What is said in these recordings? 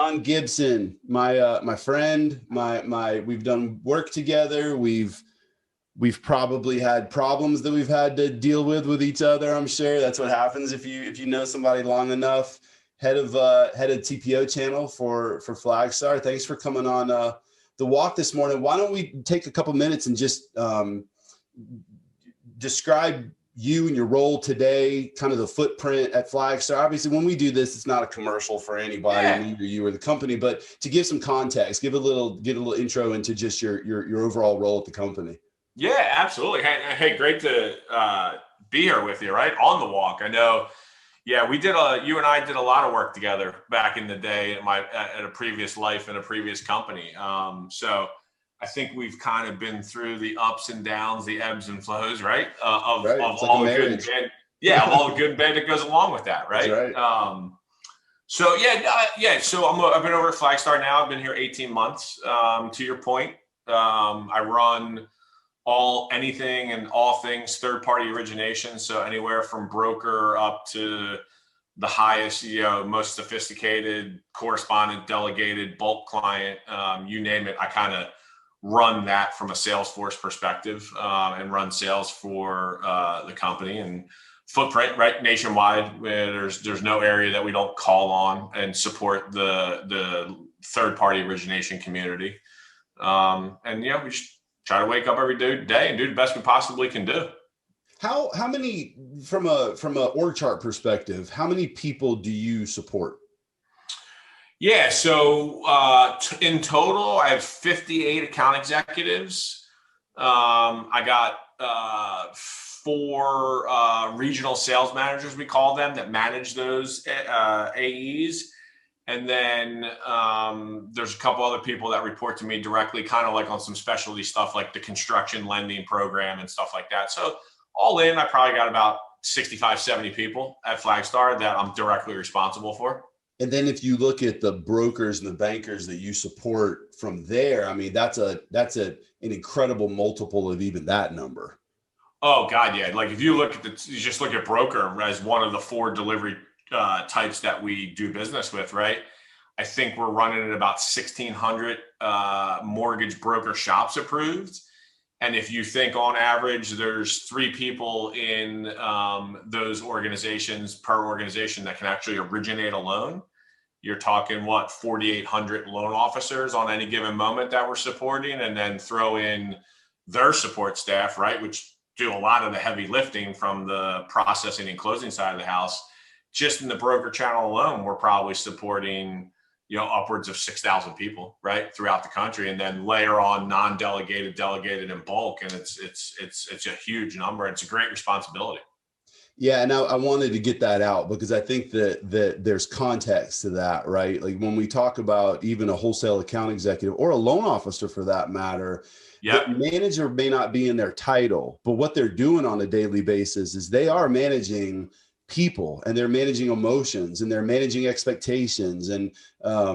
John Gibson, my friend, we've done work together. We've probably had problems that we've had to deal with each other. I'm sure that's what happens if you know somebody long enough. Head of TPO channel for Flagstar. Thanks for coming on the walk this morning. Why don't we take a couple minutes and just describe you and your role today, kind of the footprint at Flagstar. Obviously, when we do this, it's not a commercial for anybody, neither you or the company, but to give some context, get a little intro into just your overall role at the company. Yeah, absolutely. Hey, great to be here with you, right? On the walk. I know, you and I did a lot of work together back in the day at a previous life in a previous company. So I think we've kind of been through the ups and downs, the ebbs and flows, right? Of all the good and bad. Yeah, of all the good and bad that goes along with that, right? That's right. So I've been over at Flagstar now. I've been here 18 months. To your point, I run anything and all things third-party origination. So anywhere from broker up to the highest, most sophisticated correspondent, delegated, bulk client, you name it. I kind of run that from a Salesforce perspective and run sales for the company and footprint, right, nationwide, where there's no area that we don't call on and support the third-party origination community. We try to wake up every day and do the best we possibly can do. How many, from a org chart perspective, how many people do you support? Yeah, so in total, I have 58 account executives. I got 4 regional sales managers, we call them, that manage those AEs. And then there's a couple other people that report to me directly, kind of like on some specialty stuff like the construction lending program and stuff like that. So all in, I probably got about 65, 70 people at Flagstar that I'm directly responsible for. And then if you look at the brokers and the bankers that you support from there, I mean, that's an incredible multiple of even that number. Oh God, yeah. Like if you just look at broker as one of the 4 delivery types that we do business with, right? I think we're running at about 1,600 mortgage broker shops approved. And if you think on average, there's 3 people in those organizations per organization that can actually originate a loan. You're talking 4,800 loan officers on any given moment that we're supporting, and then throw in their support staff, right, which do a lot of the heavy lifting from the processing and closing side of the house. Just in the broker channel alone, we're probably supporting, upwards of 6,000 people, right, throughout the country, and then layer on non-delegated, delegated, and bulk, and it's a huge number. It's a great responsibility. Yeah, and I wanted to get that out because I think that there's context to that, right? Like when we talk about even a wholesale account executive or a loan officer for that matter, the manager may not be in their title, but what they're doing on a daily basis is they are managing people, and they're managing emotions, and they're managing expectations. And I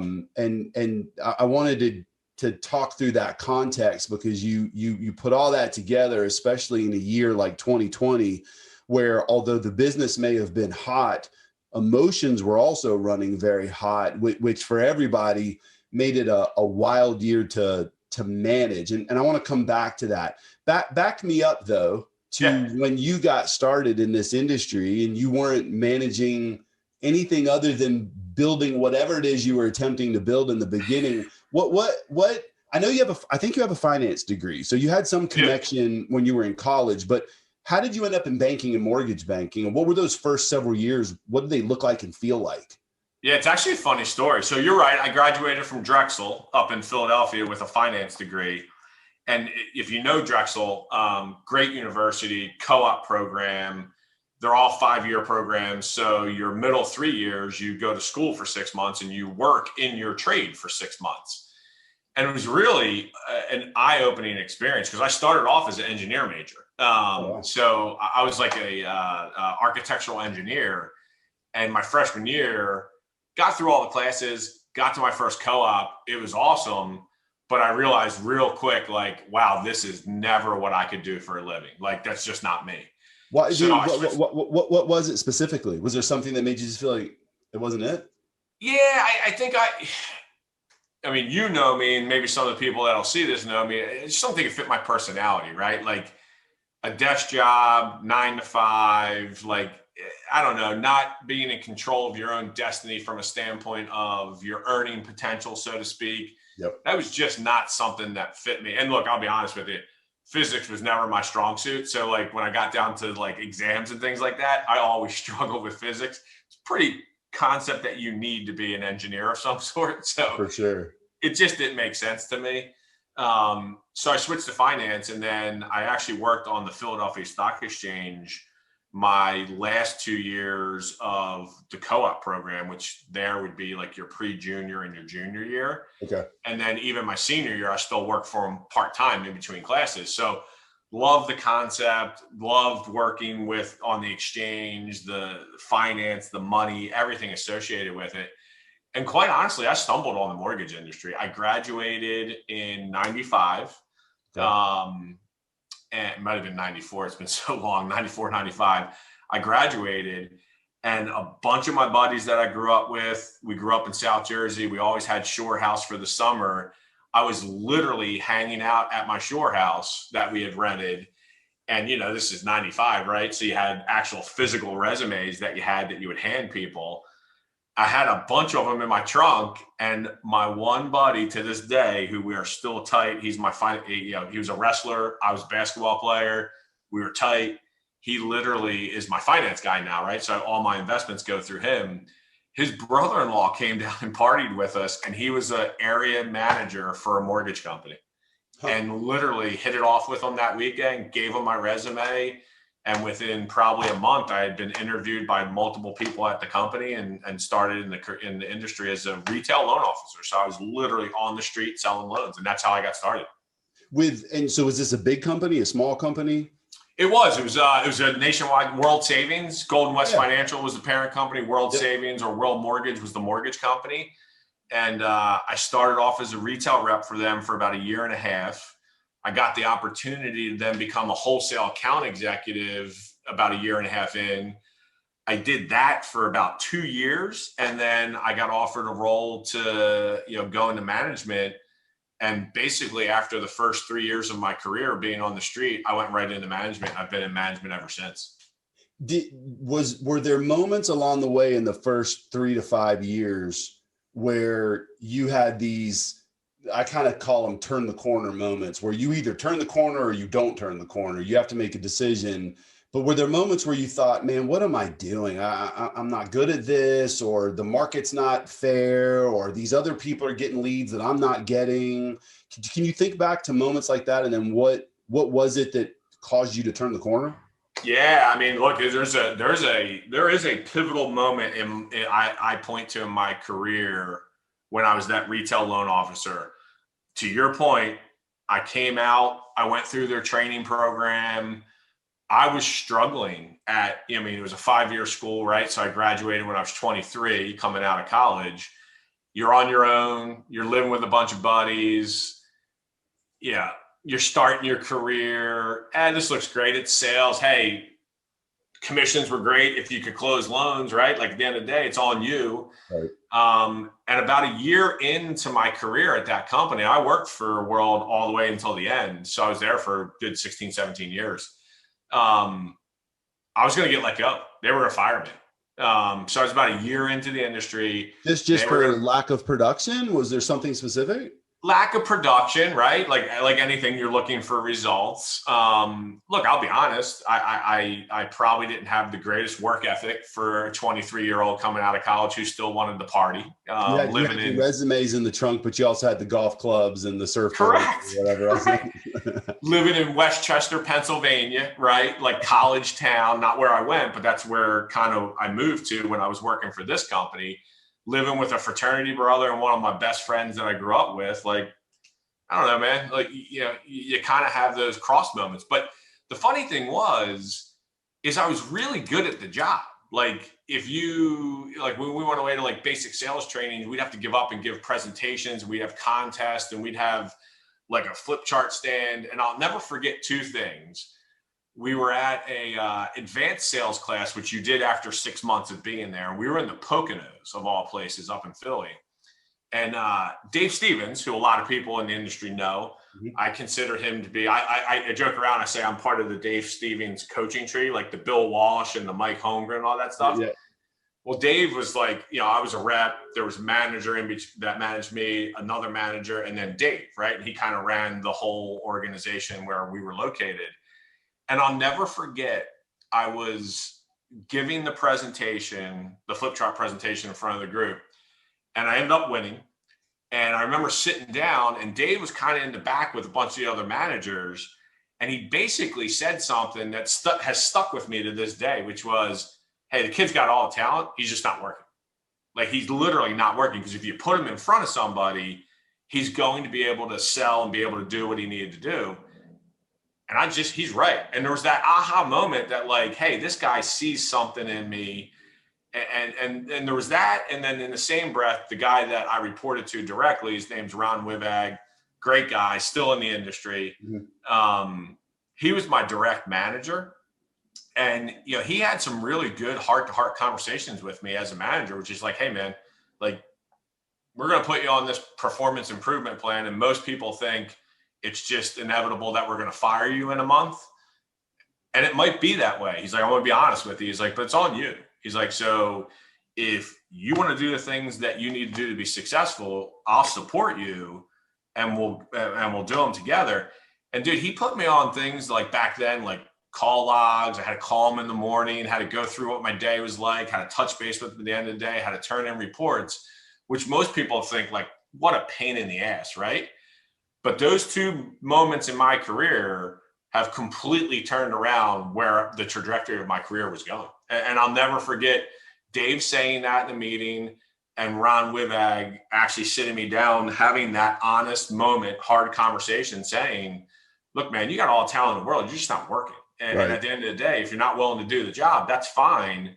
wanted to talk through that context because you put all that together, especially in a year like 2020, where although the business may have been hot, emotions were also running very hot, which for everybody made it a wild year to manage. And I want to come back to that. Back me up though to when you got started in this industry and you weren't managing anything other than building whatever it is you were attempting to build in the beginning. What I know I think you have a finance degree, so you had some connection when you were in college, but how did you end up in banking and mortgage banking? And what were those first several years? What did they look like and feel like? Yeah, it's actually a funny story. So you're right. I graduated from Drexel up in Philadelphia with a finance degree. And if you know Drexel, great university, co-op program. They're all 5-year programs. So your middle 3 years, you go to school for 6 months and you work in your trade for 6 months. And it was really an eye-opening experience because I started off as an engineer major. So I was like a architectural engineer, and my freshman year got through all the classes, got to my first co-op. It was awesome, but I realized real quick, like, wow, this is never what I could do for a living. Like, that's just not me. What was it specifically? Was there something that made you just feel like it wasn't it? Yeah, I think I mean, you know me, and maybe some of the people that'll see this know me. It's something that fit my personality, right? Like a desk job, 9 to 5, like, I don't know, not being in control of your own destiny from a standpoint of your earning potential, so to speak. Yep. That was just not something that fit me. And look, I'll be honest with you, physics was never my strong suit. So like when I got down to like exams and things like that, I always struggled with physics. It's pretty concept that you need to be an engineer of some sort. So For sure. it just didn't make sense to me. So I switched to finance, and then I actually worked on the Philadelphia Stock Exchange my last 2 years of the co-op program, which there would be like your pre-junior and your junior year. Okay. And then even my senior year, I still worked for them part-time in between classes. So loved the concept, loved working with on the exchange, the finance, the money, everything associated with it. And quite honestly, I stumbled on the mortgage industry. I graduated in 95. And it might have been 94. It's been so long, 94, 95. I graduated, and a bunch of my buddies that I grew up with, we grew up in South Jersey. We always had shore house for the summer. I was literally hanging out at my shore house that we had rented. And, you know, this is 95, right? So you had actual physical resumes that you would hand people. I had a bunch of them in my trunk, and my one buddy to this day, who we are still tight. He's my he was a wrestler. I was a basketball player. We were tight. He literally is my finance guy now, right? So all my investments go through him. His brother-in-law came down and partied with us, and he was an area manager for a mortgage company. And literally hit it off with him that weekend, gave him my resume. And within probably a month, I had been interviewed by multiple people at the company and started in the industry as a retail loan officer. So I was literally on the street selling loans, and that's how I got started. And so was this a big company, a small company? It was a nationwide. World Savings, Golden West Financial was the parent company. World Savings or World Mortgage was the mortgage company. And I started off as a retail rep for them for about a year and a half. I got the opportunity to then become a wholesale account executive about a year and a half in. I did that for about 2 years. And then I got offered a role to, go into management. And basically after the first 3 years of my career being on the street, I went right into management. I've been in management ever since. Were there moments along the way in the first 3 to 5 years where you had these, I kind of call them turn the corner moments, where you either turn the corner or you don't turn the corner? You have to make a decision. But were there moments where you thought, man, what am I doing? I'm not good at this, or the market's not fair, or these other people are getting leads that I'm not getting? Can you think back to moments like that? And then what was it that caused you to turn the corner? Yeah, I mean, look, there is a pivotal moment I point to in my career when I was that retail loan officer. To your point, I came out, I went through their training program. I was struggling it was a 5-year school, right? So I graduated when I was 23, coming out of college. You're on your own, you're living with a bunch of buddies. Yeah, you're starting your career. This looks great. It's sales. Hey, commissions were great if you could close loans, right? Like at the end of the day, it's on you. Right. And about a year into my career at that company, I worked for World all the way until the end. So I was there for a good 16, 17 years. I was going to get let go. They were going to fire me. So I was about a year into the industry. This just for lack of production? Was there something specific? Lack of production, right? Like anything, you're looking for results. Look, I'll be honest. I probably didn't have the greatest work ethic for a 23-year-old coming out of college who still wanted to party. Living in resumes in the trunk, but you also had the golf clubs and the surfboard, whatever else. Living in Westchester, Pennsylvania, right? Like college town, not where I went, but that's where kind of I moved to when I was working for this company. Living with a fraternity brother and one of my best friends that I grew up with, like, I don't know, man, like, you kind of have those cross moments. But the funny thing is I was really good at the job. Like when we went away to like basic sales training, we'd have to give up and give presentations. We'd have contests and we'd have like a flip chart stand. And I'll never forget two things. We were at a advanced sales class, which you did after 6 months of being there. We were in the Poconos of all places up in Philly. And Dave Stevens, who a lot of people in the industry know, I consider him to be, I joke around, I say I'm part of the Dave Stevens coaching tree, like the Bill Walsh and the Mike Holmgren and all that stuff. Yeah. Well, Dave was like, I was a rep. There was a manager that managed me, another manager, and then Dave, right? And he kind of ran the whole organization where we were located. And I'll never forget, I was giving the presentation, the flip chart presentation in front of the group, and I ended up winning. And I remember sitting down, and Dave was kind of in the back with a bunch of the other managers. And he basically said something that has stuck with me to this day, which was, hey, the kid's got all the talent. He's just not working. Like, he's literally not working, because if you put him in front of somebody, he's going to be able to sell and be able to do what he needed to do. And he's right. And there was that aha moment that, like, hey, this guy sees something in me. And there was that. And then in the same breath, the guy that I reported to directly, his name's Ron Wibag, great guy, still in the industry. Mm-hmm. He was my direct manager. And, he had some really good heart-to-heart conversations with me as a manager, which is like, hey, man, like, we're going to put you on this performance improvement plan. And most people think it's just inevitable that we're going to fire you in a month. And it might be that way. He's like, I want to be honest with you. He's like, but it's on you. He's like, so if you want to do the things that you need to do to be successful, I'll support you, and we'll do them together. And dude, he put me on things like back then, like call logs. I had to call him in the morning, had to go through what my day was like, had to touch base with him at the end of the day, had to turn in reports, which most people think like, what a pain in the ass, right? But those two moments in my career have completely turned around where the trajectory of my career was going. And I'll never forget Dave saying that in the meeting, and Ron Wibag actually sitting me down, having that honest moment, hard conversation, saying, look, man, you got all the talent in the world. You're just not working. And, right. And at the end of the day, if you're not willing to do the job, that's fine,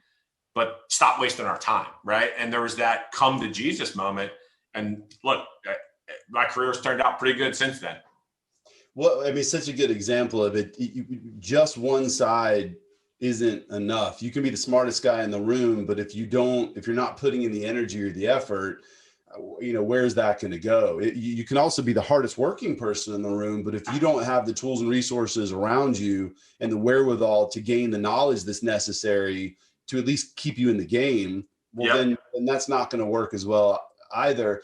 but stop wasting our time, right? And there was that come to Jesus moment. And look, my career's turned out pretty good since then. Well, I mean, such a good example of it. Just one side isn't enough. You can be the smartest guy in the room, but if you're not putting in the energy or the effort, where's that going to go? You can also be the hardest working person in the room, but if you don't have the tools and resources around you and the wherewithal to gain the knowledge that's necessary to at least keep you in the game, well, then that's not going to work as well either.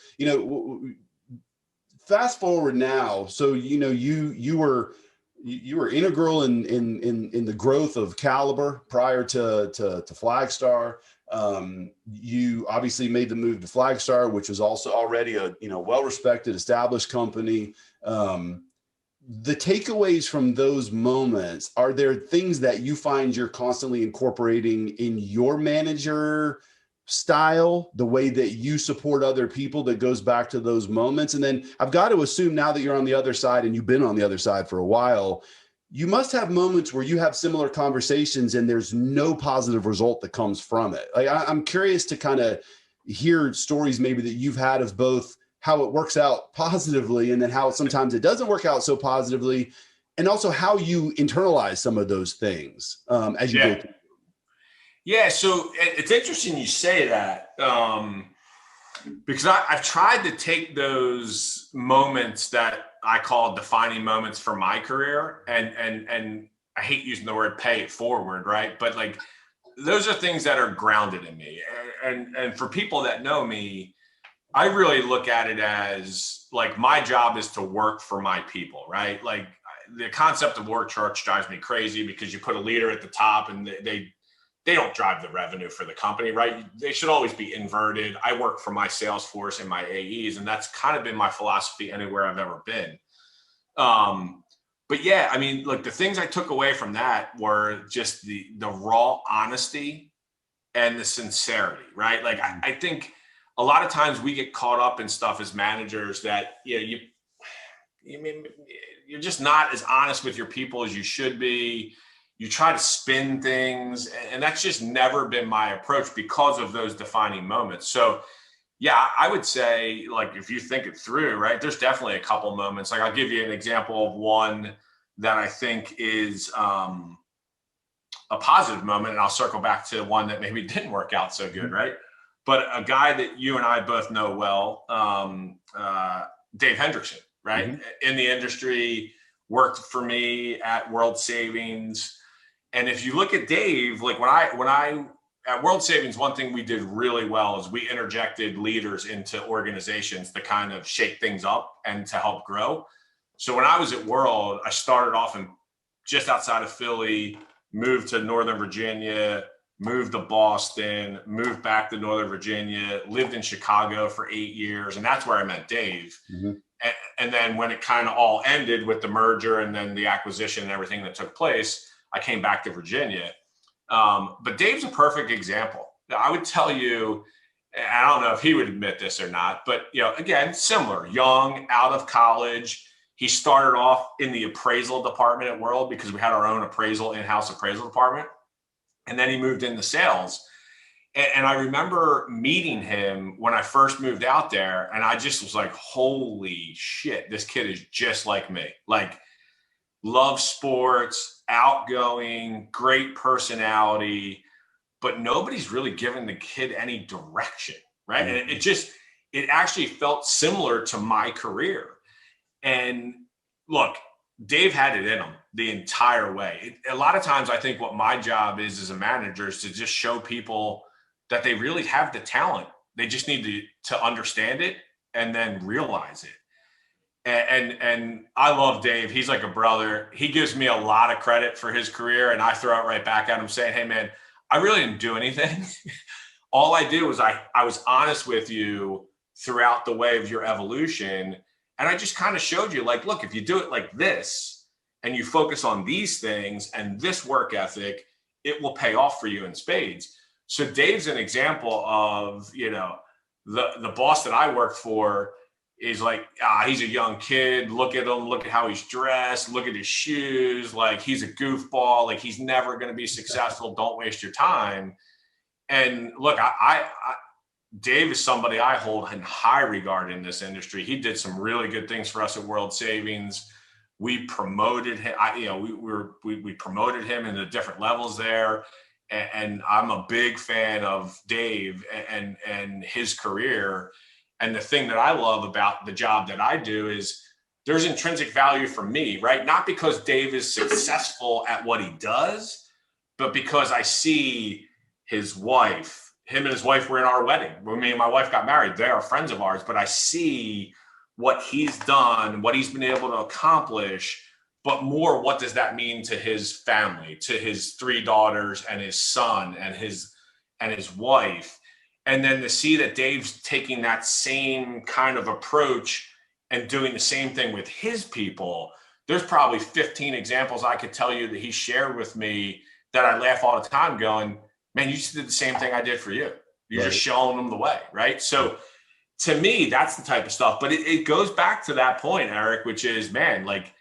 Fast forward now. So, you were integral in the growth of Caliber prior to Flagstar. You obviously made the move to Flagstar, which was also already a, well-respected, established company. The takeaways from those moments, are there things that you find you're constantly incorporating in your manager style, the way that you support other people, that goes back to those moments? And then I've got to assume, now that you're on the other side and you've been on the other side for a while, you must have moments where you have similar conversations and there's no positive result that comes from it. Like, I'm curious to kind of hear stories maybe that you've had of both how it works out positively and then how sometimes it doesn't work out so positively, and also how you internalize some of those things as you go through. Yeah, so it's interesting you say that, because I've tried to take those moments that I call defining moments for my career, and I hate using the word pay it forward, right? But like, those are things that are grounded in me. And for people that know me, I really look at it as like, my job is to work for my people, right? Like, the concept of work charts drives me crazy, because you put a leader at the top and they don't drive the revenue for the company, right? They should always be inverted. I work for my sales force and my AEs, and that's kind of been my philosophy anywhere I've ever been. But yeah, I mean, look, the things I took away from that were just the raw honesty and the sincerity, right? Like, I think a lot of times we get caught up in stuff as managers that, you're just not as honest with your people as you should be. You try to spin things, and that's just never been my approach because of those defining moments. So yeah, I would say, like, if you think it through, right, there's definitely a couple moments. Like, I'll give you an example of one that I think is a positive moment, and I'll circle back to one that maybe didn't work out so good, right? But a guy that you and I both know well, Dave Hendrickson, right? Mm-hmm. In the industry, worked for me at World Savings. And if you look at Dave, like when I at World Savings, one thing we did really well is we interjected leaders into organizations to kind of shake things up and to help grow. So when I was at World, I started off in just outside of Philly, moved to Northern Virginia, moved to Boston, moved back to Northern Virginia, lived in Chicago for 8 years. And that's where I met Dave. Mm-hmm. And then when it kind of all ended with the merger and then the acquisition and everything that took place, I came back to Virginia. But Dave's a perfect example. I would tell you, I don't know if he would admit this or not, but again, similar, young, out of college. He started off in the appraisal department at World because we had our own in-house appraisal department. And then he moved into sales. And I remember meeting him when I first moved out there. And I just was like, holy shit, this kid is just like me. Like, loves sports, outgoing, great personality, but nobody's really given the kid any direction, right? Mm-hmm. And it actually felt similar to my career. And look, Dave had it in him the entire way. A lot of times I think what my job is as a manager is to just show people that they really have the talent. They just need to understand it and then realize it. And I love Dave. He's like a brother. He gives me a lot of credit for his career, and I throw it right back at him saying, hey, man, I really didn't do anything. All I did was I was honest with you throughout the way of your evolution. And I just kind of showed you, like, look, if you do it like this and you focus on these things and this work ethic, it will pay off for you in spades. So Dave's an example of, the boss that I work for is like, he's a young kid. Look at him. Look at how he's dressed. Look at his shoes. Like, he's a goofball. Like, he's never going to be successful. Don't waste your time. And look, Dave is somebody I hold in high regard in this industry. He did some really good things for us at World Savings. We promoted him. We promoted him into different levels there. And I'm a big fan of Dave and his career. And the thing that I love about the job that I do is there's intrinsic value for me, right? Not because Dave is successful at what he does, but because I see him and his wife were in our wedding. When me and my wife got married, they are friends of ours, but I see what he's done, what he's been able to accomplish, but more, what does that mean to his family, to his 3 daughters and his son and his wife? And then to see that Dave's taking that same kind of approach and doing the same thing with his people. There's probably 15 examples I could tell you that he shared with me that I laugh all the time going, man, you just did the same thing I did for you. You're just showing them the way, right? So to me, that's the type of stuff. But it goes back to that point, Eric, which is, man, like,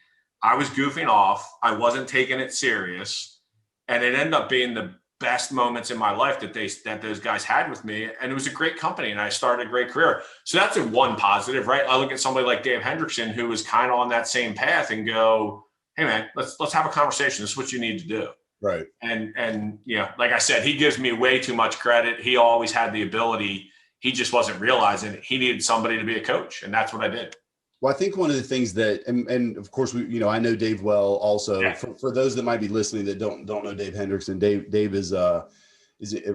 I was goofing off. I wasn't taking it serious. And it ended up being the best moments in my life that those guys had with me. And it was a great company and I started a great career. So that's one positive, right? I look at somebody like Dave Hendrickson, who was kind of on that same path, and go, hey man, let's have a conversation. This is what you need to do. Right. And like I said, he gives me way too much credit. He always had the ability. He just wasn't realizing it. He needed somebody to be a coach. And that's what I did. Well, I think one of the things that, and of course, I know Dave well also. Yeah. For those that might be listening that don't know Dave Hendrickson, Dave is a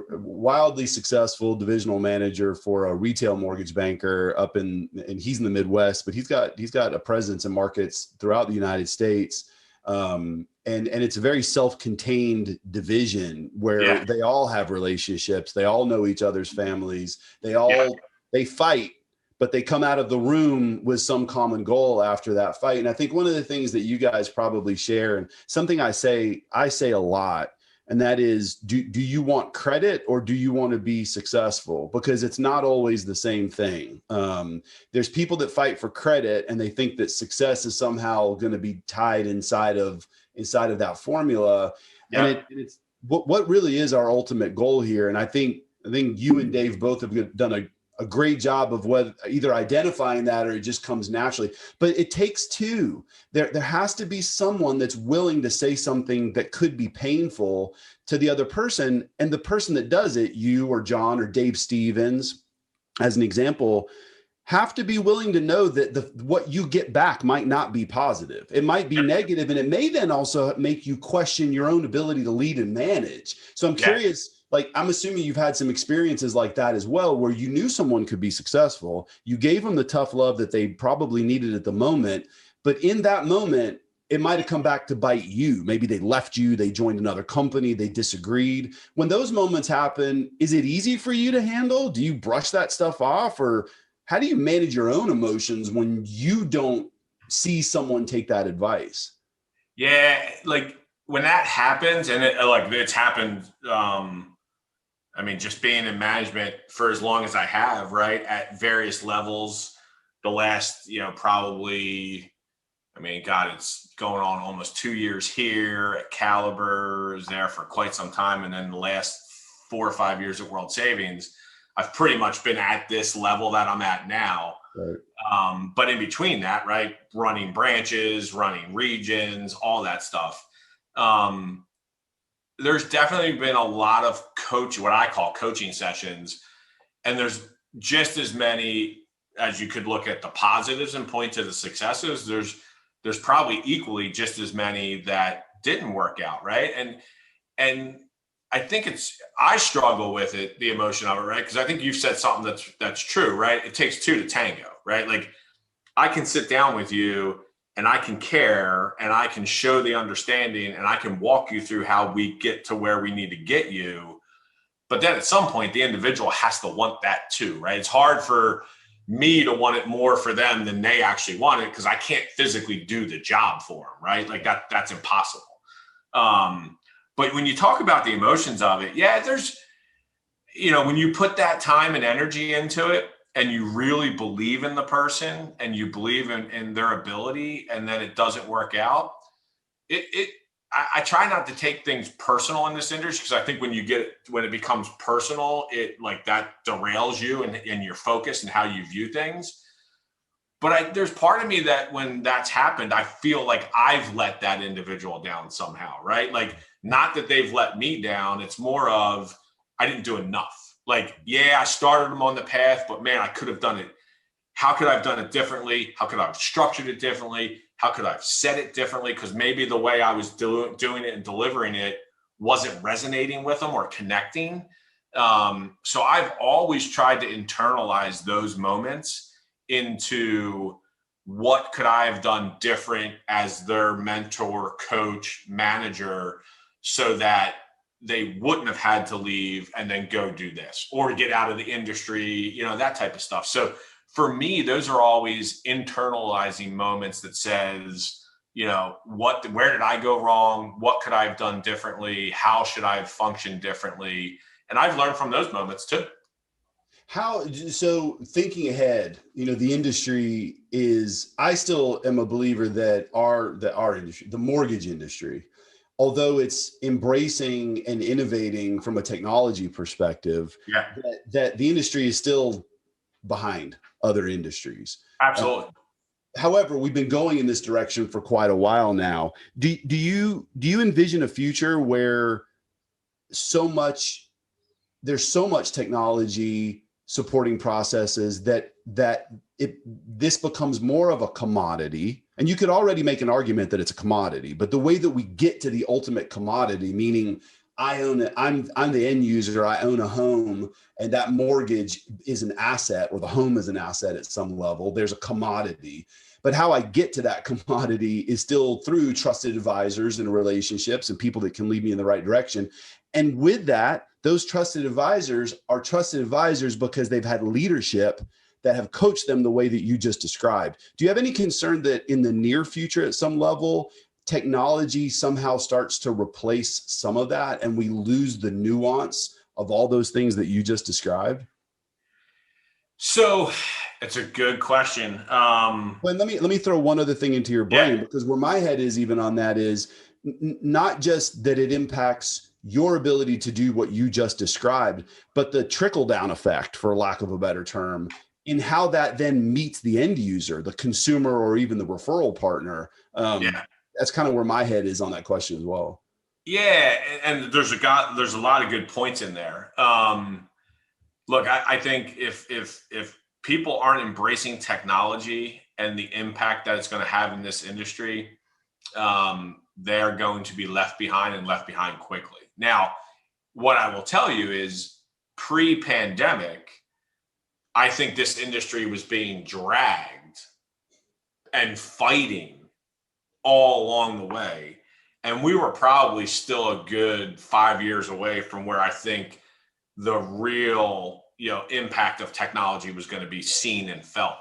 wildly successful divisional manager for a retail mortgage banker and he's in the Midwest, but he's got a presence in markets throughout the United States. And it's a very self-contained division where they all have relationships. They all know each other's families. They fight, but they come out of the room with some common goal after that fight. And I think one of the things that you guys probably share, and something I say a lot, and that is, do you want credit or do you want to be successful? Because it's not always the same thing. There's people that fight for credit and they think that success is somehow going to be tied inside of that formula. Yeah. And it's what really is our ultimate goal here. And I think you and Dave both have done a great job of whether either identifying that or it just comes naturally. But it takes two. There has to be someone that's willing to say something that could be painful to the other person. And the person that does it, you or John or Dave Stevens, as an example, have to be willing to know that what you get back might not be positive. It might be negative, and it may then also make you question your own ability to lead and manage. So I'm curious, like, I'm assuming you've had some experiences like that as well, where you knew someone could be successful. You gave them the tough love that they probably needed at the moment. But in that moment, it might have come back to bite you. Maybe they left you, they joined another company, they disagreed. When those moments happen, is it easy for you to handle? Do you brush that stuff off? Or how do you manage your own emotions when you don't see someone take that advice? Yeah, like when that happens, and it's happened, I mean, just being in management for as long as I have, right, at various levels, the last, probably, I mean, God, it's going on almost 2 years here at Caliber, is there for quite some time. And then the last 4 or 5 years at World Savings, I've pretty much been at this level that I'm at now. Right. But in between that, right, running branches, running regions, all that stuff. There's definitely been a lot of what I call coaching sessions. And there's just as many as you could look at the positives and point to the successes. There's probably equally just as many that didn't work out. Right. And I think I struggle with it, the emotion of it, right? Because I think you've said something that's true, right? It takes two to tango, right? Like, I can sit down with you and I can care and I can show the understanding and I can walk you through how we get to where we need to get you. But then at some point, the individual has to want that too, right? It's hard for me to want it more for them than they actually want it, because I can't physically do the job for them, right? Like that's impossible. But when you talk about the emotions of it, yeah, there's, when you put that time and energy into it and you really believe in the person and you believe in their ability, and then it doesn't work out, I try not to take things personal in this industry, because I think when it becomes personal, it like that derails you and your focus and how you view things. But there's part of me that when that's happened, I feel like I've let that individual down somehow, right? Like, not that they've let me down. It's more of, I didn't do enough. Like, yeah, I started them on the path, but man, I could have done it. How could I have done it differently? How could I have structured it differently? How could I have said it differently? Because maybe the way I was doing it and delivering it wasn't resonating with them or connecting. So I've always tried to internalize those moments into what could I have done different as their mentor, coach, manager, so that they wouldn't have had to leave and then go do this or get out of the industry, that type of stuff. So for me, those are always internalizing moments that says, where did I go wrong? What could I have done differently? How should I have functioned differently? And I've learned from those moments too. So thinking ahead, the industry I still am a believer that our industry, the mortgage industry, although it's embracing and innovating from a technology perspective, that the industry is still behind other industries. Absolutely. However, we've been going in this direction for quite a while now. Do you envision a future where there's so much technology supporting processes that this becomes more of a commodity? And you could already make an argument that it's a commodity, but the way that we get to the ultimate commodity, meaning I own it, I'm the end user, I own a home, and that mortgage is an asset, or the home is an asset at some level. There's a commodity. But how I get to that commodity is still through trusted advisors and relationships and people that can lead me in the right direction. And with that, those trusted advisors are trusted advisors because they've had leadership that have coached them the way that you just described. Do you have any concern that in the near future, at some level, technology somehow starts to replace some of that and we lose the nuance of all those things that you just described? So it's a good question. Well, let me throw one other thing into your brain, because where my head is even on that is, not just that it impacts your ability to do what you just described, but the trickle down effect, for lack of a better term, in how that then meets the end user, the consumer, or even the referral partner. Yeah. That's kind of where my head is on that question as well. Yeah, and there's a lot of good points in there. Look, I think if people aren't embracing technology and the impact that it's going to have in this industry, they're going to be left behind, and left behind quickly. Now, what I will tell you is, pre-pandemic, I think this industry was being dragged and fighting all along the way. And we were probably still a good 5 years away from where I think the real, impact of technology was going to be seen and felt.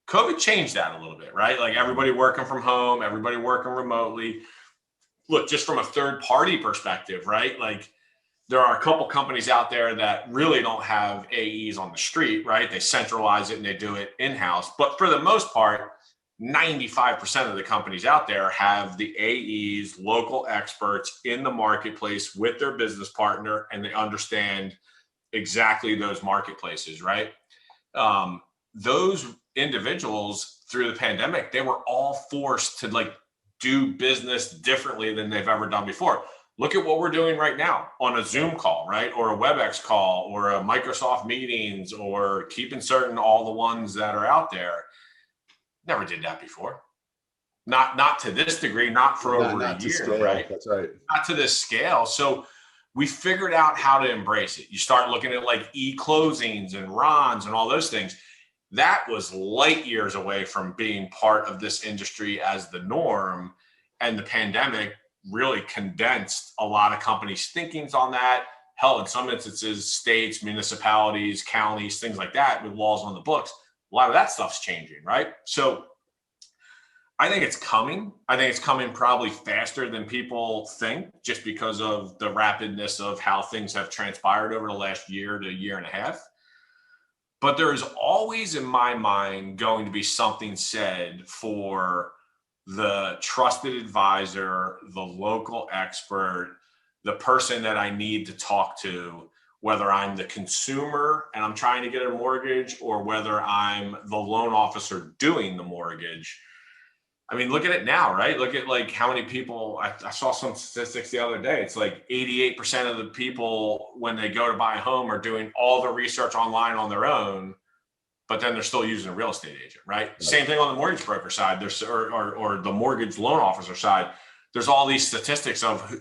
COVID changed that a little bit, right? Like, everybody working from home, everybody working remotely. Look, just from a third party perspective, right? Like, there are a couple companies out there that really don't have AEs on the street, right? They centralize it and they do it in-house. But for the most part, 95% of the companies out there have the AEs, local experts in the marketplace with their business partner, and they understand exactly those marketplaces, right? Those individuals, through the pandemic, they were all forced to do business differently than they've ever done before. Look at what we're doing right now on a Zoom call, right? Or a WebEx call, or a Microsoft Meetings, or keeping certain all the ones that are out there. Never did that before. Not to this degree, not for over a year, right? That's right. Not to this scale. So we figured out how to embrace it. You start looking at like e-closings and RONs and all those things. That was light years away from being part of this industry as the norm. And the pandemic really condensed a lot of companies' thinkings on that. Hell, in some instances, states, municipalities, counties, things like that, with laws on the books. A lot of that stuff's changing, right? So I think it's coming. I think it's coming probably faster than people think, just because of the rapidness of how things have transpired over the last year to year and a half. But there is always, in my mind, going to be something said for the trusted advisor, the local expert, the person that I need to talk to, whether I'm the consumer and I'm trying to get a mortgage, or whether I'm the loan officer doing the mortgage. I mean, look at it now, right? Look at like how many people, I saw some statistics the other day. It's like 88% of the people, when they go to buy a home, are doing all the research online on their own, but then they're still using a real estate agent, right? Same thing on the mortgage broker side, or the mortgage loan officer side. There's all these statistics of,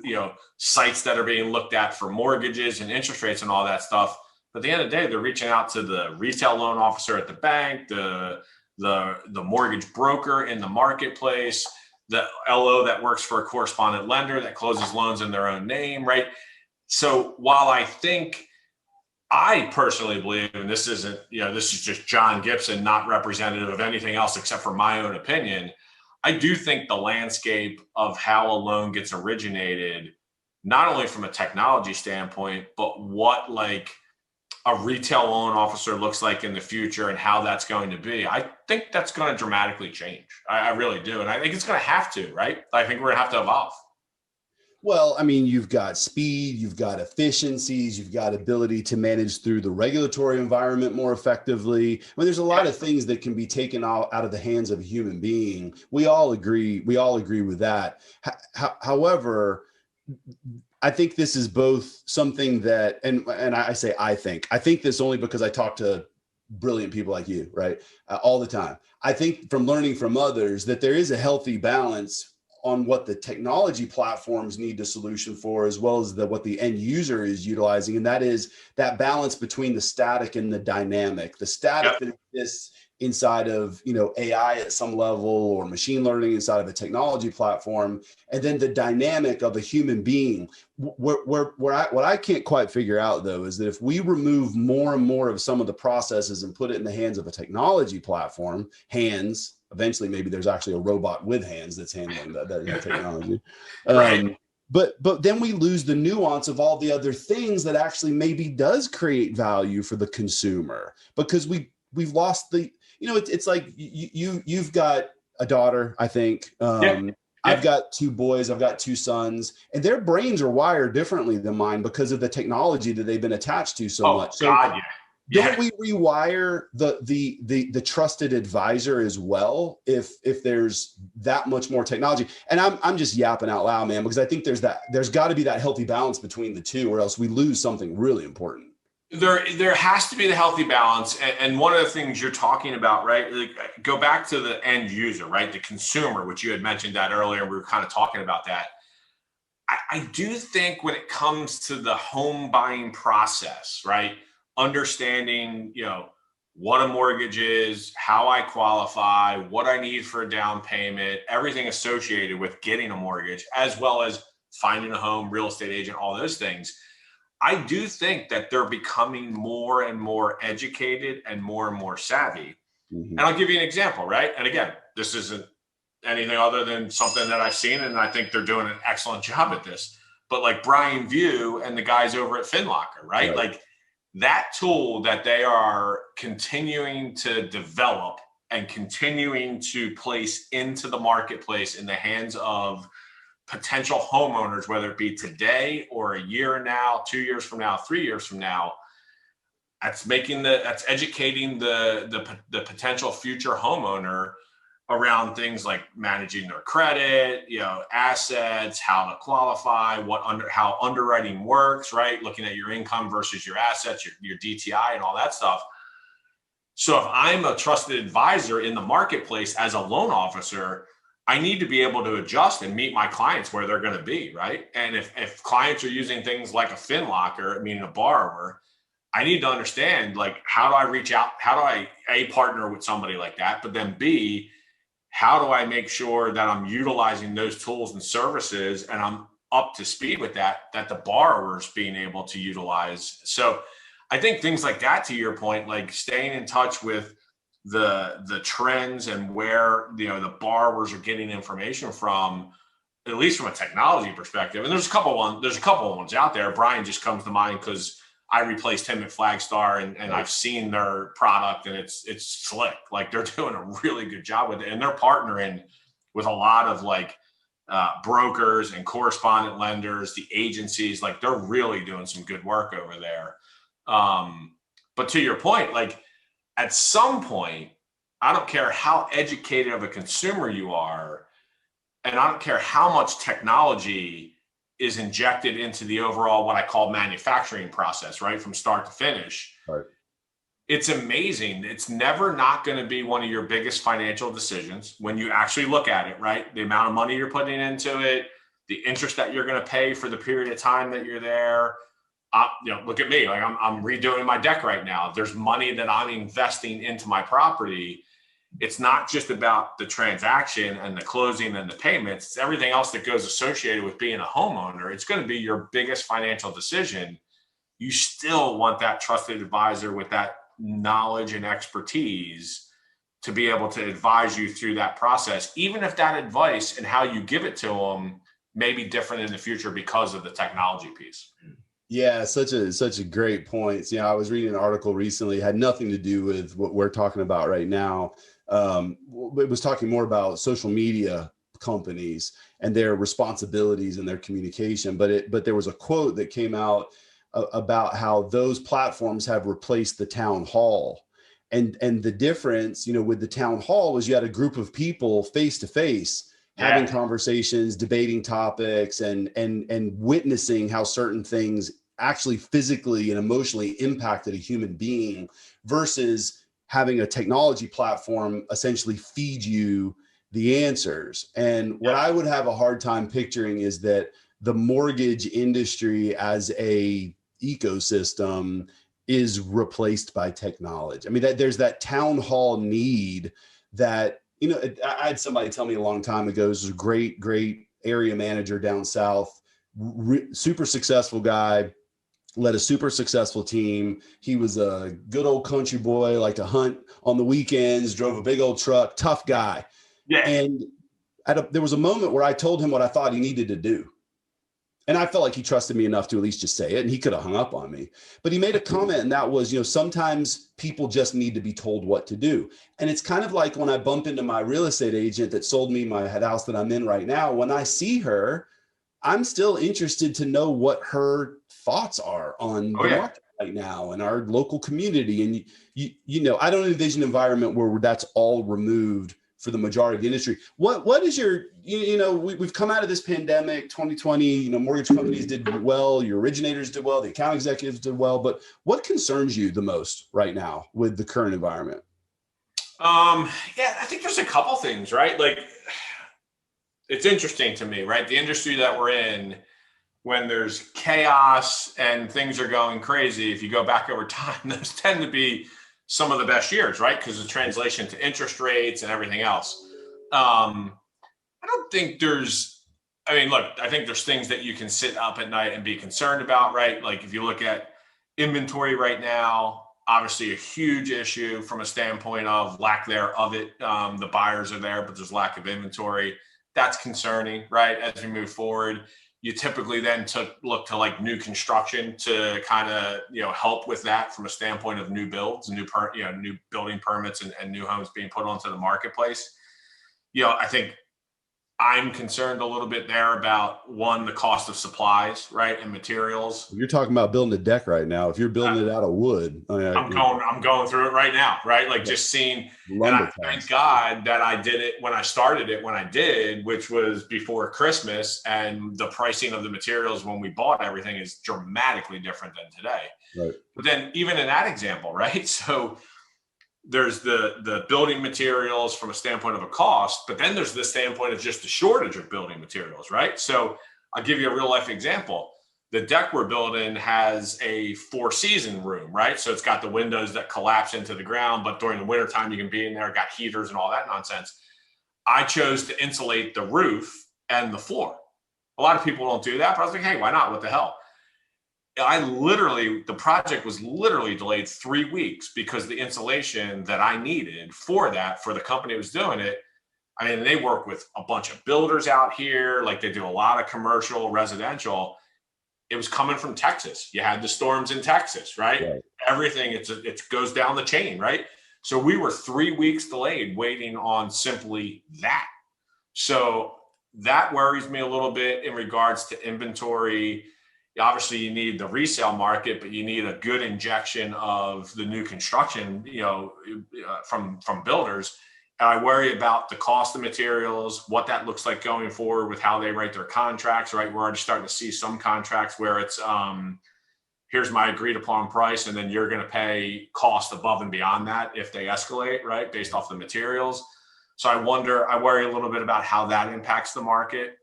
sites that are being looked at for mortgages and interest rates and all that stuff. But at the end of the day, they're reaching out to the retail loan officer at the bank, the mortgage broker in the marketplace, the LO that works for a correspondent lender that closes loans in their own name, right? So while I personally believe, and this isn't, this is just John Gibson, not representative of anything else except for my own opinion, I do think the landscape of how a loan gets originated, not only from a technology standpoint, but what like a retail loan officer looks like in the future and how that's going to be, I think that's going to dramatically change. I really do. And I think it's going to have to, right? I think we're going to have to evolve. Well, I mean, you've got speed, you've got efficiencies, you've got ability to manage through the regulatory environment more effectively. I mean, there's a lot of things that can be taken out of the hands of a human being. We all agree with that. However, I think this is both something that, and I think this only because I talk to brilliant people like you, right? All the time. I think from learning from others that there is a healthy balance on what the technology platforms need a solution for, as well as what the end user is utilizing. And that is that balance between the static and the dynamic. The static that exists inside of, AI at some level, or machine learning inside of a technology platform, and then the dynamic of a human being. What I can't quite figure out, though, is that if we remove more and more of some of the processes and put it in the hands of a technology platform, eventually maybe there's actually a robot with hands that's handling that technology. Right. But then we lose the nuance of all the other things that actually maybe does create value for the consumer, because we've lost the, it's like you've got a daughter, I think. I've got two boys, I've got two sons, and their brains are wired differently than mine because of the technology that they've been attached to so much. So God, don't we rewire the trusted advisor as well if there's that much more technology? And I'm just yapping out loud, man, because I think there's got to be that healthy balance between the two, or else we lose something really important. There has to be the healthy balance. And one of the things you're talking about, right? Like, go back to the end user, right? The consumer, which you had mentioned that earlier. We were kind of talking about that. I do think when it comes to the home buying process, right? Understanding, what a mortgage is, how I qualify, what I need for a down payment, everything associated with getting a mortgage, as well as finding a home, real estate agent, all those things. I do think that they're becoming more and more educated and more savvy. Mm-hmm. And I'll give you an example, right? And again, this isn't anything other than something that I've seen, and I think they're doing an excellent job at this. But like Brian View and the guys over at FinLocker, right? Like that tool that they are continuing to develop and continuing to place into the marketplace in the hands of potential homeowners, whether it be today or a year now, 2 years from now, 3 years from now, that's educating the potential future homeowner around things like managing their credit, assets, how to qualify, how underwriting works, right? Looking at your income versus your assets, your DTI and all that stuff. So if I'm a trusted advisor in the marketplace as a loan officer, I need to be able to adjust and meet my clients where they're going to be, right? And if clients are using things like a FinLocker, meaning a borrower, I need to understand, like, how do I reach out? How do I, A, partner with somebody like that? But then B, how do I make sure that I'm utilizing those tools and services and I'm up to speed with that the borrower's being able to utilize? So I think things like that, to your point, like staying in touch with the trends and where the borrowers are getting information from, at least from a technology perspective. And there's a couple of ones out there. Brian just comes to mind because I replaced him at Flagstar and I've seen their product and it's slick. Like, they're doing a really good job with it, and they're partnering with a lot of brokers and correspondent lenders, the agencies. Like, they're really doing some good work over there. But to your point, like, at some point, I don't care how educated of a consumer you are, and I don't care how much technology is injected into the overall, what I call manufacturing process, right? From start to finish. Right. It's amazing. It's never not going to be one of your biggest financial decisions when you actually look at it, right? The amount of money you're putting into it, the interest that you're going to pay for the period of time that you're there. Look at me, like I'm redoing my deck right now. There's money that I'm investing into my property. It's not just about the transaction and the closing and the payments. It's everything else that goes associated with being a homeowner. It's going to be your biggest financial decision. You still want that trusted advisor with that knowledge and expertise to be able to advise you through that process, even if that advice and how you give it to them may be different in the future because of the technology piece. Yeah, such a great point. I was reading an article recently, had nothing to do with what we're talking about right now. It was talking more about social media companies and their responsibilities and their communication. But there was a quote that came out about how those platforms have replaced the town hall. And the difference, with the town hall was you had a group of people face to face having conversations, debating topics, and witnessing how certain things actually physically and emotionally impacted a human being, versus having a technology platform essentially feed you the answers. And what I would have a hard time picturing is that the mortgage industry as a ecosystem is replaced by technology. I mean, there's that town hall need that, I had somebody tell me a long time ago, this was a great area manager down south, super successful guy, led a super successful team. He was a good old country boy, liked to hunt on the weekends, drove a big old truck, tough guy. Yeah. And there was a moment where I told him what I thought he needed to do. And I felt like he trusted me enough to at least just say it, and he could have hung up on me. But he made a comment, and that was, sometimes people just need to be told what to do. And it's kind of like when I bump into my real estate agent that sold me my house that I'm in right now. When I see her, I'm still interested to know what her thoughts are on the market right now and our local community. And I don't envision an environment where that's all removed for the majority of the industry. What is your, we've come out of this pandemic, 2020, mortgage companies did well, your originators did well, the account executives did well, but what concerns you the most right now with the current environment? Yeah, I think there's a couple things, right? Like, it's interesting to me, right? The industry that we're in, when there's chaos and things are going crazy, if you go back over time, those tend to be some of the best years, right? Because of translation to interest rates and everything else. I don't think I think there's things that you can sit up at night and be concerned about, right? Like if you look at inventory right now, obviously a huge issue from a standpoint of lack there of it. The buyers are there, but there's lack of inventory. That's concerning, right? As we move forward, you typically then look to like new construction to kind of, help with that from a standpoint of new builds, new building permits and new homes being put onto the marketplace. I think I'm concerned a little bit there about one, the cost of supplies, right, and materials. You're talking about building a deck right now. If you're building it out of wood, I'm going through it right now, right? Like just seeing, and I thank God that I did it when I started it when I did, which was before Christmas, and the pricing of the materials when we bought everything is dramatically different than today. Right. But then even in that example, right? So there's the building materials from a standpoint of a cost, but then there's the standpoint of just the shortage of building materials, right? So I'll give you a real life example. The deck we're building has a 4-season room, right? So it's got the windows that collapse into the ground, but during the wintertime, you can be in there, got heaters and all that nonsense. I chose to insulate the roof and the floor. A lot of people don't do that, but I was like, hey, why not? What the hell? The project was literally delayed 3 weeks because the insulation that I needed for the company that was doing it, I mean, they work with a bunch of builders out here. Like they do a lot of commercial, residential. It was coming from Texas. You had the storms in Texas, right? Everything, it goes down the chain, right? So we were 3 weeks delayed waiting on simply that. So that worries me a little bit in regards to inventory. Obviously, you need the resale market, but you need a good injection of the new construction, from builders. And I worry about the cost of materials, what that looks like going forward with how they write their contracts, right? We're already starting to see some contracts where it's, here's my agreed upon price, and then you're going to pay cost above and beyond that if they escalate, right? Based off the materials. So I worry a little bit about how that impacts the market.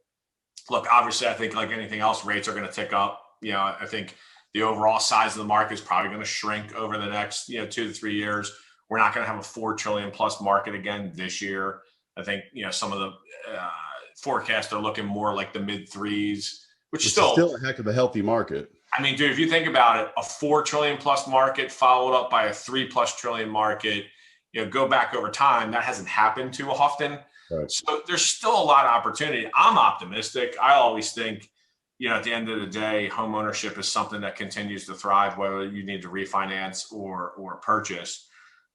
Look, obviously, I think like anything else, rates are going to tick up. I think the overall size of the market is probably going to shrink over the next, 2 to 3 years. We're not going to have a $4 trillion plus market again this year. I think, some of the forecasts are looking more like the mid threes, which is still a heck of a healthy market. I mean, dude, if you think about it, a $4 trillion plus market followed up by a $3+ trillion market, go back over time, that hasn't happened too often. Right. So there's still a lot of opportunity. I'm optimistic. I always think, at the end of the day, home ownership is something that continues to thrive, whether you need to refinance or purchase.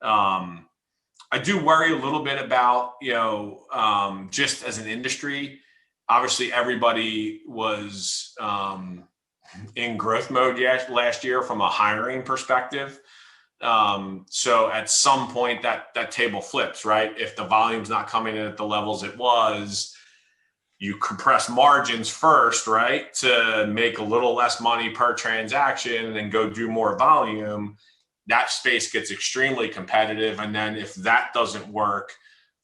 I do worry a little bit about, just as an industry, obviously everybody was in growth mode last year from a hiring perspective. So at some point that table flips, right? If the volume's not coming in at the levels it was, you compress margins first, right? To make a little less money per transaction and then go do more volume. That space gets extremely competitive. And then if that doesn't work,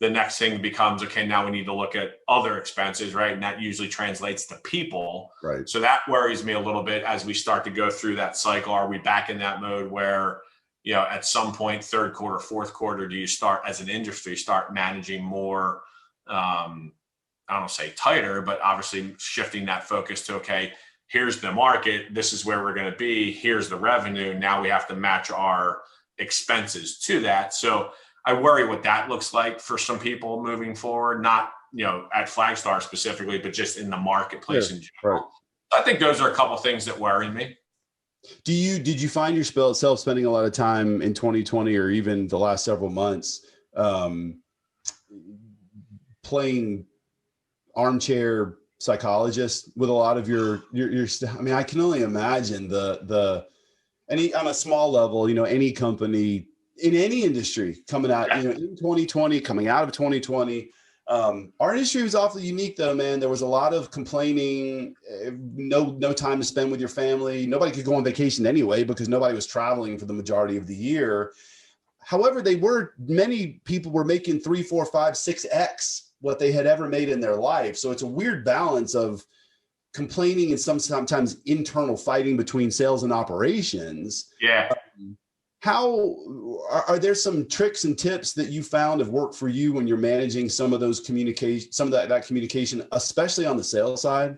the next thing becomes, okay, now we need to look at other expenses, right? And that usually translates to people. Right. So that worries me a little bit as we start to go through that cycle. Are we back in that mode where, at some point, third quarter, fourth quarter, do you start as an industry, start managing more, I don't say tighter, but obviously shifting that focus to, okay, here's the market. This is where we're going to be. Here's the revenue. Now we have to match our expenses to that. So I worry what that looks like for some people moving forward, not, at Flagstar specifically, but just in the marketplace in general. Right. I think those are a couple of things that worry me. Did you find yourself spending a lot of time in 2020 or even the last several months playing armchair psychologist with a lot of your I mean, I can only imagine on a small level, any company in any industry coming out, in 2020, coming out of 2020. Our industry was awfully unique though, man. There was a lot of complaining, no time to spend with your family. Nobody could go on vacation anyway, because nobody was traveling for the majority of the year. However, many people were making 3, 4, 5, 6x what they had ever made in their life. So it's a weird balance of complaining and sometimes internal fighting between sales and operations. Yeah. How are there some tricks and tips that you found have worked for you when you're managing some of those communication, some of that communication, especially on the sales side?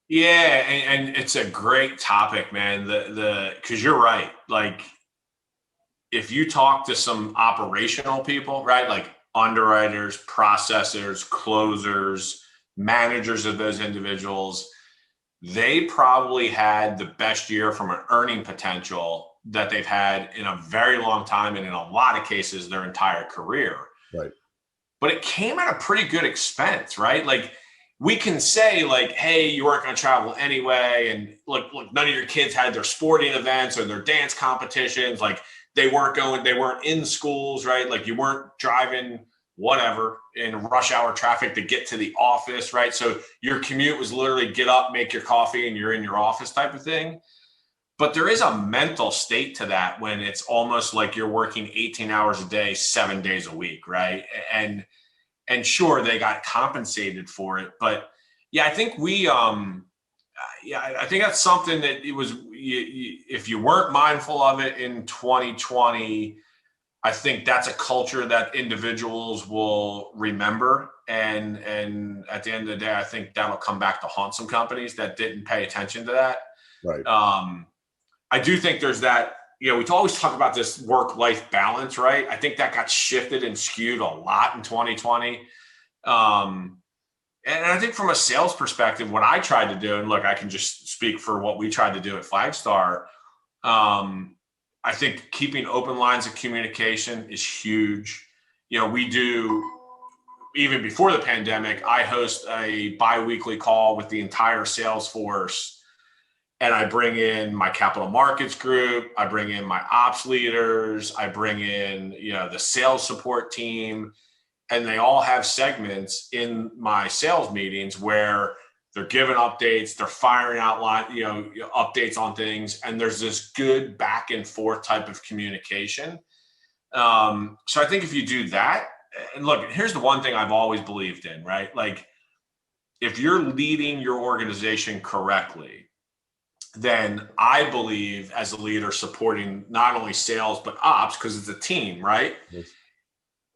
Yeah. And it's a great topic, man. Cause you're right. Like if you talk to some operational people, right? Like underwriters, processors, closers, managers of those individuals, they probably had the best year from an earning potential that they've had in a very long time, and in a lot of cases their entire career. Right. But it came at a pretty good expense, right? Like we can say like, hey, you weren't going to travel anyway, and look, none of your kids had their sporting events or their dance competitions. Like they weren't in schools, right? Like you weren't driving whatever in rush hour traffic to get to the office, right? So your commute was literally get up, make your coffee, and you're in your office type of thing. But there is a mental state to that when it's almost like you're working 18 hours a day, 7 days a week, right? And sure, they got compensated for it, but yeah, I think I think that's something that it was. If you weren't mindful of it in 2020, I think that's a culture that individuals will remember, and at the end of the day, I think that'll come back to haunt some companies that didn't pay attention to that. Right. I do think there's that, we always talk about this work-life balance, right? I think that got shifted and skewed a lot in 2020. And I think from a sales perspective, what I tried to do, and look, I can just speak for what we tried to do at Flagstar. I think keeping open lines of communication is huge. We do, even before the pandemic, I host a bi-weekly call with the entire sales force. And I bring in my capital markets group. I bring in my ops leaders. I bring in, the sales support team, and they all have segments in my sales meetings where they're giving updates, they're firing out updates on things. And there's this good back and forth type of communication. So I think if you do that, and look, here's the one thing I've always believed in, right? Like if you're leading your organization correctly, then I believe as a leader supporting not only sales, but ops, because it's a team, right? Yes.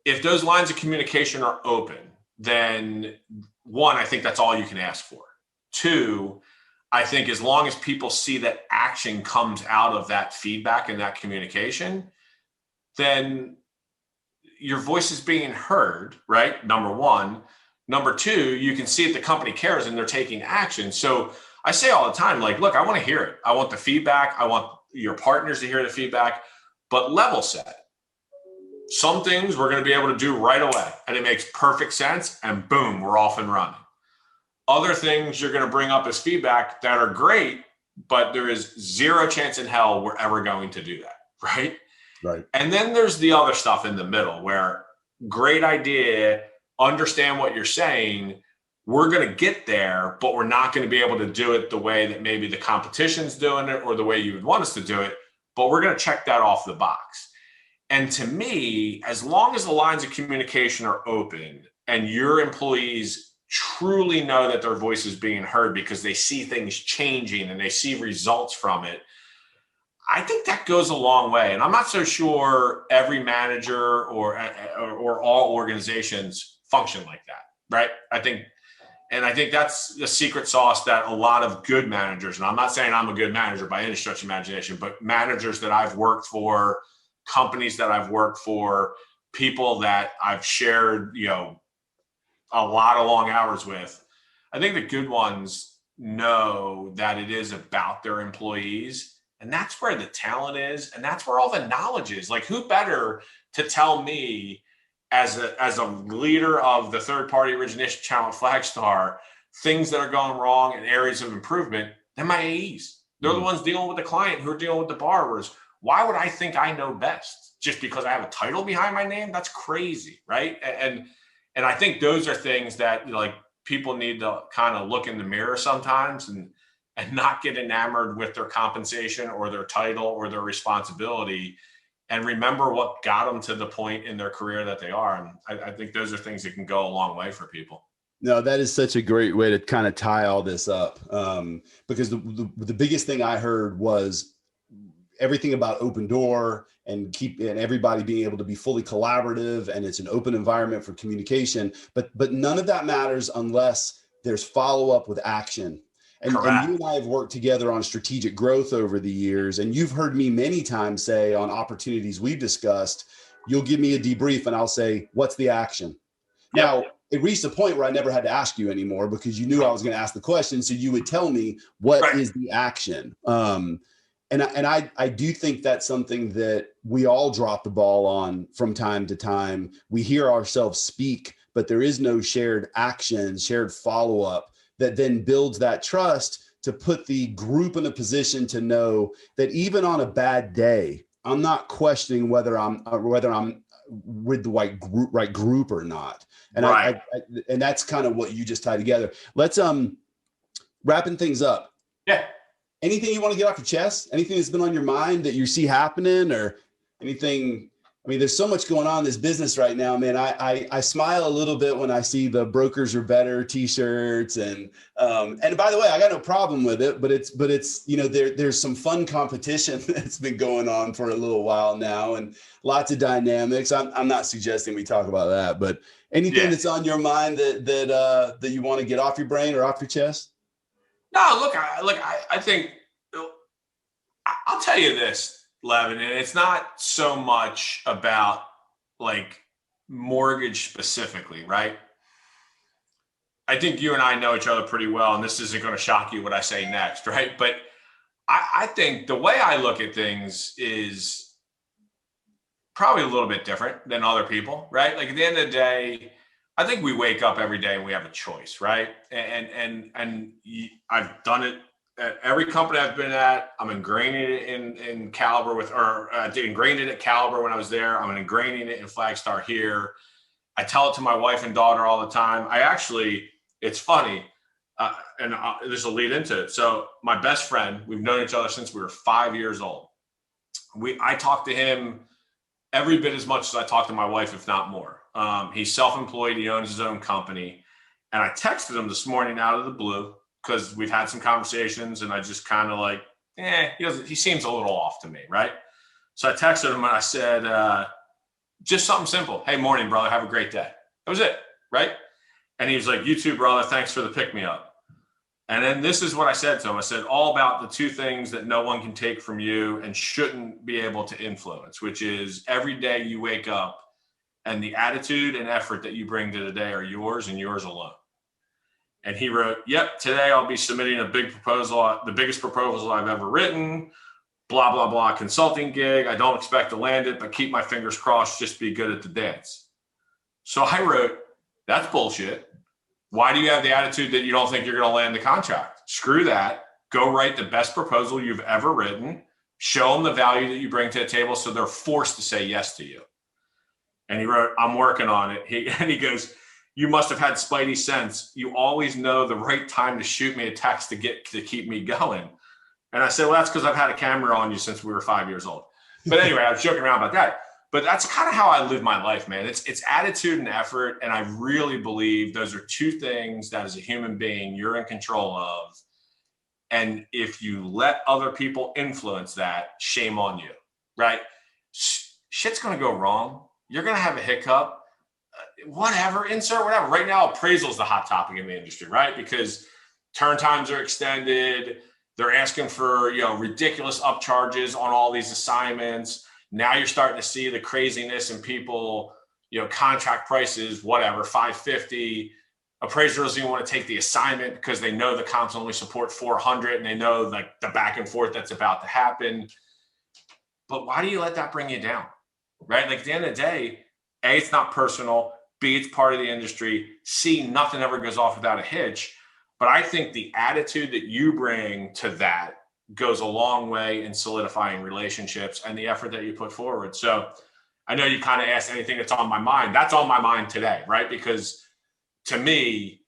If those lines of communication are open, then one, I think that's all you can ask for. Two, I think as long as people see that action comes out of that feedback and that communication, then your voice is being heard, right? Number one. Number two, you can see if the company cares and they're taking action. So I say all the time, like, look, I want to hear it. I want the feedback. I want your partners to hear the feedback, but level set. Some things we're going to be able to do right away, and it makes perfect sense, and boom, we're off and running. Other things you're going to bring up as feedback that are great, but there is zero chance in hell we're ever going to do that, right? Right. And then there's the other stuff in the middle where great idea, understand what you're saying, we're going to get there, but we're not going to be able to do it the way that maybe the competition's doing it or the way you would want us to do it, but we're going to check that off the box. And to me, as long as the lines of communication are open and your employees truly know that their voice is being heard because they see things changing and they see results from it, I think that goes a long way. And I'm not so sure every manager or all organizations function like that, right? I think that's the secret sauce that a lot of good managers, and I'm not saying I'm a good manager by any stretch of imagination, but managers that I've worked for, companies that I've worked for, people that I've shared, a lot of long hours with, I think the good ones know that it is about their employees. And that's where the talent is. And that's where all the knowledge is. Like, who better to tell me as a leader of the third party origination channel at Flagstar, things that are going wrong and areas of improvement than my AEs. They're the ones dealing with the client who are dealing with the borrowers. Why would I think I know best just because I have a title behind my name? That's crazy, right? And I think those are things that, like, people need to kind of look in the mirror sometimes and not get enamored with their compensation or their title or their responsibility, and remember what got them to the point in their career that they are. And I think those are things that can go a long way for people. No, that is such a great way to kind of tie all this up, because the biggest thing I heard was everything about open door and everybody being able to be fully collaborative, and it's an open environment for communication. But none of that matters unless there's follow up with action. And you and I have worked together on strategic growth over the years, and you've heard me many times say on opportunities we've discussed, you'll give me a debrief and I'll say, what's the action? Yep. Now, it reached a point where I never had to ask you anymore because you knew I was going to ask the question. So you would tell me what is the action. And I do think that's something that we all drop the ball on from time to time. We hear ourselves speak, but there is no shared action, shared follow-up that then builds that trust to put the group in a position to know that even on a bad day, I'm not questioning whether I'm with the right group or not. And and that's kind of what you just tie together. Let's wrapping things up. Yeah. Anything you want to get off your chest? Anything that's been on your mind that you see happening, or anything? I mean, there's so much going on in this business right now, man. I smile a little bit when I see the brokers are better t-shirts, and by the way, I got no problem with it, but it's there's some fun competition that's been going on for a little while now, and lots of dynamics. I'm not suggesting we talk about that, but anything that's on your mind that you want to get off your brain or off your chest? No, look, I think I'll tell you this, Levin, and it's not so much about like mortgage specifically, right? I think you and I know each other pretty well, and this isn't going to shock you what I say next, right? But I think the way I look at things is probably a little bit different than other people, right? Like, at the end of the day, I think we wake up every day and we have a choice, right? And I've done it at every company I've been at. I'm ingraining it in Caliber ingrained it at Caliber when I was there. I'm ingraining it in Flagstar here. I tell it to my wife and daughter all the time. It's funny, this will lead into it. So my best friend, we've known each other since we were 5 years old. I talk to him every bit as much as I talk to my wife, if not more. He's self-employed. He owns his own company. And I texted him this morning out of the blue because we've had some conversations, and I just kind of like, he seems a little off to me, right? So I texted him and I said, just something simple. Hey, morning, brother. Have a great day. That was it, right? And he was like, you too, brother. Thanks for the pick-me-up. And then this is what I said to him. I said, all about the two things that no one can take from you and shouldn't be able to influence, which is every day you wake up and the attitude and effort that you bring to the day are yours and yours alone. And he wrote, yep, today I'll be submitting a big proposal, the biggest proposal I've ever written, blah, blah, blah, consulting gig. I don't expect to land it, but keep my fingers crossed, just be good at the dance. So I wrote, that's bullshit. Why do you have the attitude that you don't think you're going to land the contract? Screw that. Go write the best proposal you've ever written. Show them the value that you bring to the table so they're forced to say yes to you. And he wrote, I'm working on it. He goes, you must have had spidey sense. You always know the right time to shoot me a text to keep me going. And I said, well, that's because I've had a camera on you since we were 5 years old. But anyway, I was joking around about that. But that's kind of how I live my life, man. It's attitude and effort. And I really believe those are two things that as a human being, you're in control of. And if you let other people influence that, shame on you, right? Shit's going to go wrong. You're going to have a hiccup, whatever, insert whatever. Right now, appraisal is the hot topic in the industry, right? Because turn times are extended. They're asking for, ridiculous upcharges on all these assignments. Now you're starting to see the craziness in people, contract prices, whatever, $550. appraiser doesn't even want to take the assignment because they know the comps only support 400 and they know like the back and forth that's about to happen. But why do you let that bring you down? Right? Like at the end of the day, A, it's not personal. B, it's part of the industry. C, nothing ever goes off without a hitch. But I think the attitude that you bring to that goes a long way in solidifying relationships and the effort that you put forward. So I know you kind of asked anything that's on my mind. That's on my mind today, right? Because to me,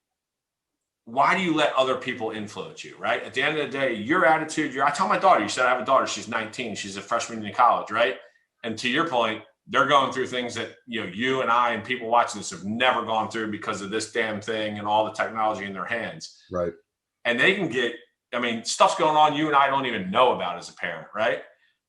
why do you let other people influence you, right? At the end of the day, your attitude, I tell my daughter, you said I have a daughter, she's 19, she's a freshman in college, right? And to your point, they're going through things that, you and I and people watching this have never gone through because of this damn thing and all the technology in their hands. Right. And they can get, stuff's going on you and I don't even know about as a parent, right?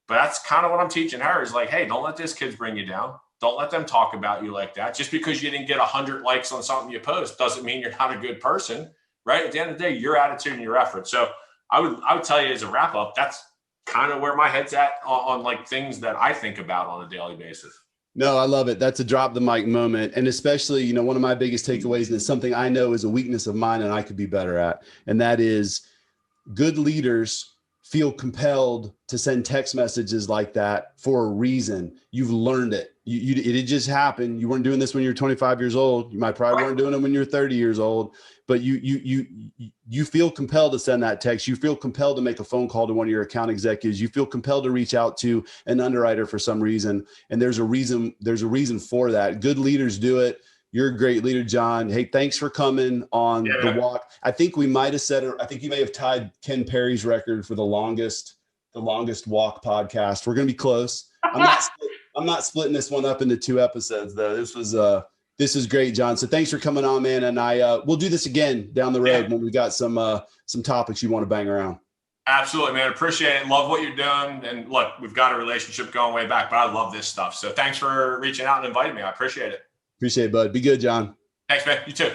But that's kind of what I'm teaching her is like, hey, don't let these kids bring you down. Don't let them talk about you like that. Just because you didn't get 100 likes on something you post doesn't mean you're not a good person, right? At the end of the day, your attitude and your effort. So I would tell you as a wrap up, that's kind of where my head's at on like things that I think about on a daily basis. No, I love it. That's a drop the mic moment. And especially, one of my biggest takeaways, and it's something I know is a weakness of mine and I could be better at. And that is good leaders feel compelled to send text messages like that for a reason. You've learned it. It just happened. You weren't doing this when you were 25 years old. You might probably weren't doing it when you were 30 years old, but you feel compelled to send that text. You feel compelled to make a phone call to one of your account executives. You feel compelled to reach out to an underwriter for some reason. And there's a reason for that. Good leaders do it. You're a great leader, John. Hey, thanks for coming on the walk. I think we might have I think you may have tied Ken Perry's record for the longest walk podcast. We're going to be close. I'm not splitting this one up into 2 episodes though. This is great, John. So thanks for coming on, man. And we'll do this again down the road when we got some topics you want to bang around. Absolutely, man. Appreciate it. Love what you're doing. And look, we've got a relationship going way back, but I love this stuff. So thanks for reaching out and inviting me. I appreciate it. Appreciate it, bud. Be good, John. Thanks, man. You too.